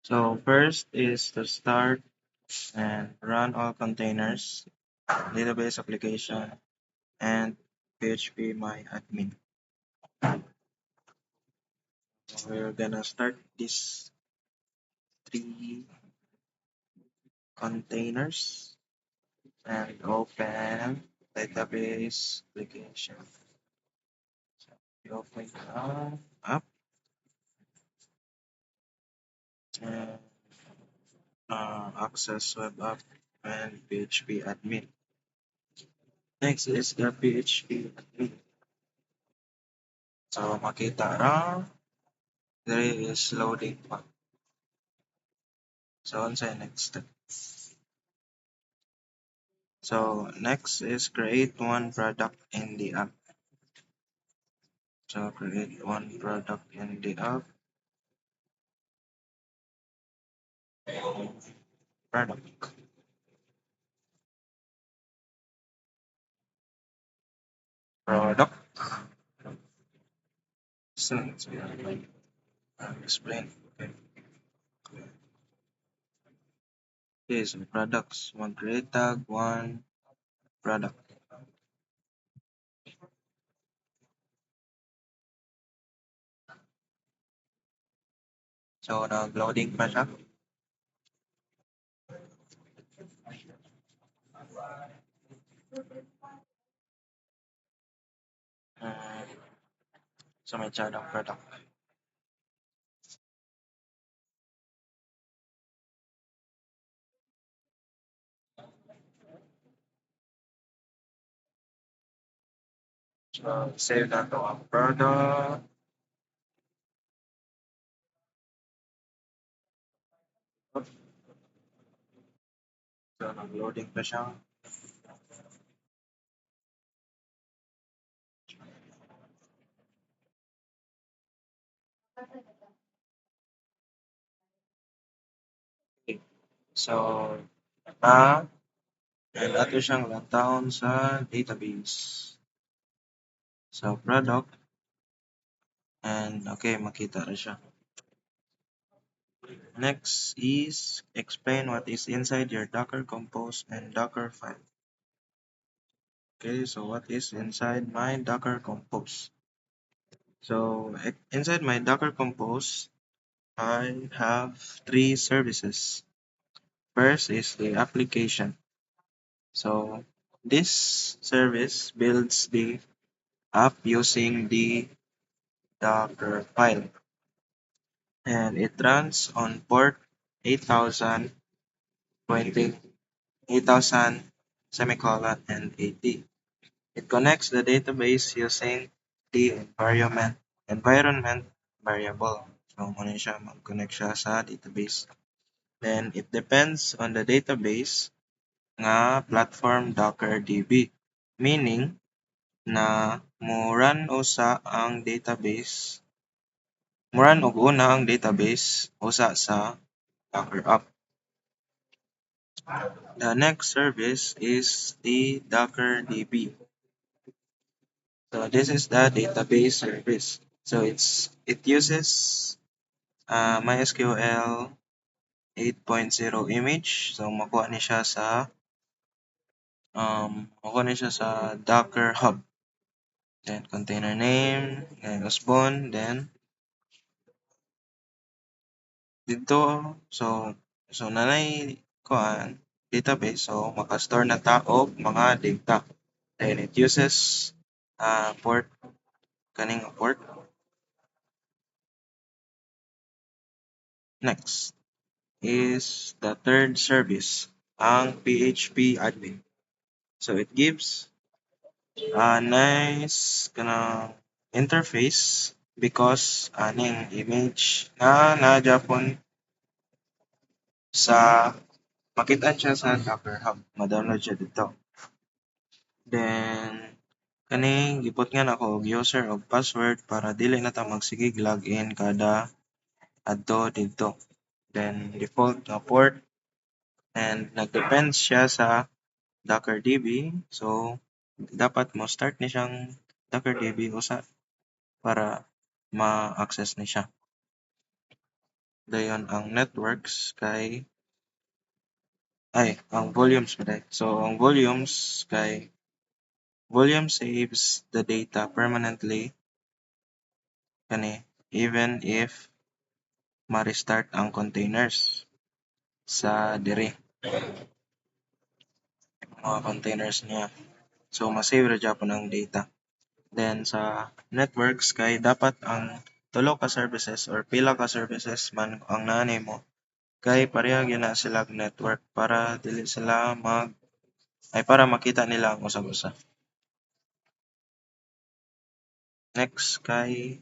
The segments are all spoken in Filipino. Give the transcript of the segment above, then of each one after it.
So first is to start and run all containers, database application, and PHP my admin. So we're gonna start these three containers and open database application. So you open up and access web app and PHP admin. Next is the PHP admin. So makita ra there is loading pa. So on sa next step. So next is create one product in the app. So create one product in the app. Product. Product. So explain. Okay. Okay, so products. One create tag, one product. So nag-loading pa siya. Uh, so may chat ang product. So save na to ang product. So nag-loading pa siya. Okay. So and ato siyang lockdown sa database. So product and okay makita na siya. Next is explain what is inside your Docker Compose and Docker file. Okay, so what is inside my Docker Compose? So inside my Docker Compose, I have three services. First is the application. So this service builds the app using the Docker file, and it runs on port 8000, 8000 semicolon and 80. It connects the database using the environment variable. So muna siya mag-connect siya sa database. Then it depends on the database nga platform Docker DB, meaning na mo run usa ang database, mo run og una ang database usa sa Docker app. The next service is the Docker DB. So this is the database service. So it uses MySQL 8.0 image. So makuha ni siya sa Docker Hub. Then container name, then Usbon, then dito so nanay kuan database, so maka-store na ta og mga data. Then it uses port kaning port. Next is the third service, ang PHP admin. So it gives a nice kanang interface because aning image na na-Japon sa makita siya sa Docker Hub. Ma-download siya dito. Then kaning gipot nga nako og user og password para dili na ta magsigig login kada adto dito. Then default nga port and nagdepends siya sa Docker DB. So dapat mo start ni siyang Docker DB usa para ma-access ni siya. Dayon ang networks kay ang volumes ba day? So ang volumes kay volume saves the data permanently kani even if ma-restart ang containers sa diri mga containers niya. So ma-save ra gyapon ang data. Then sa networks kay dapat ang tulo ka services or pila ka services man ang naa nimo kay pareha gyud na sila network para dili sila para makita nila ang usag usa. Next kay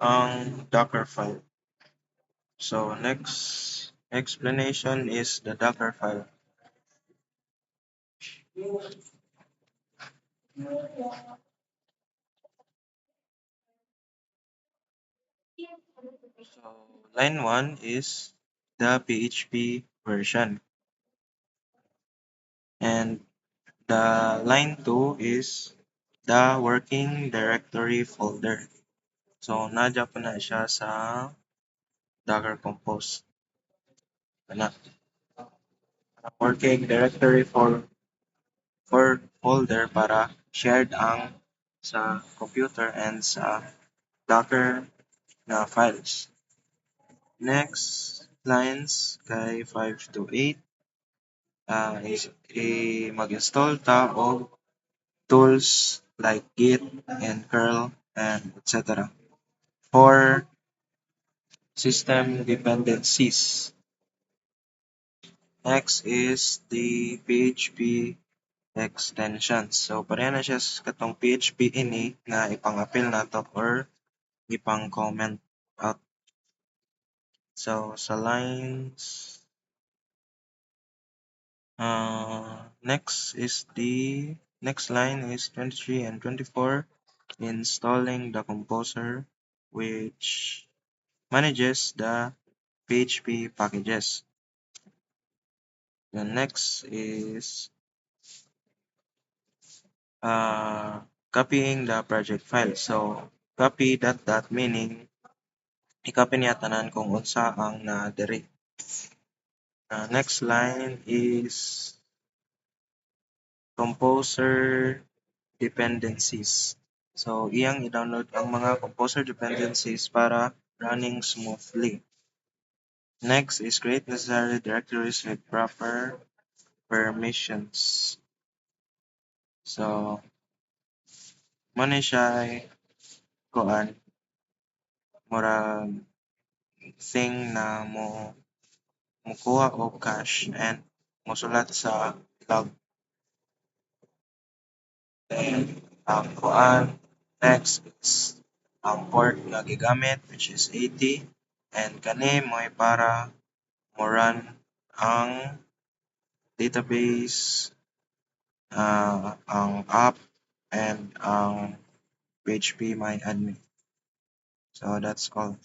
ang Docker file. So next explanation is the Docker file. So line 1 is the PHP version and the line 2 is the working directory folder. So nadya pa na siya sa Docker Compose. Ana, working directory for folder para shared ang sa computer and sa Docker na files. Next lines kay 5 to 8 is mag-install ta og tools like Git and curl and etc. for system dependencies. Next is the PHP extensions. So pareha na siya sa katong PHP ini nga ipang-appeal nato or ipang-comment out. So sa lines next line is 23 and 24 installing the composer which manages the PHP packages. The next is copying the project file. So copy that meaning i-copy niya tanan kung unsa ang na diri. Next line is composer dependencies. So iyang i-download ang mga composer dependencies para running smoothly. Next is create necessary directories with proper permissions. So mo ni siya kuan murag thing na mukuha og cache and mosulat sa log. Then ang kuan next is ang port nga gigamit which is 80 and kani mo'y para mo run ang database, ang app and ang PHP my admin. So that's all.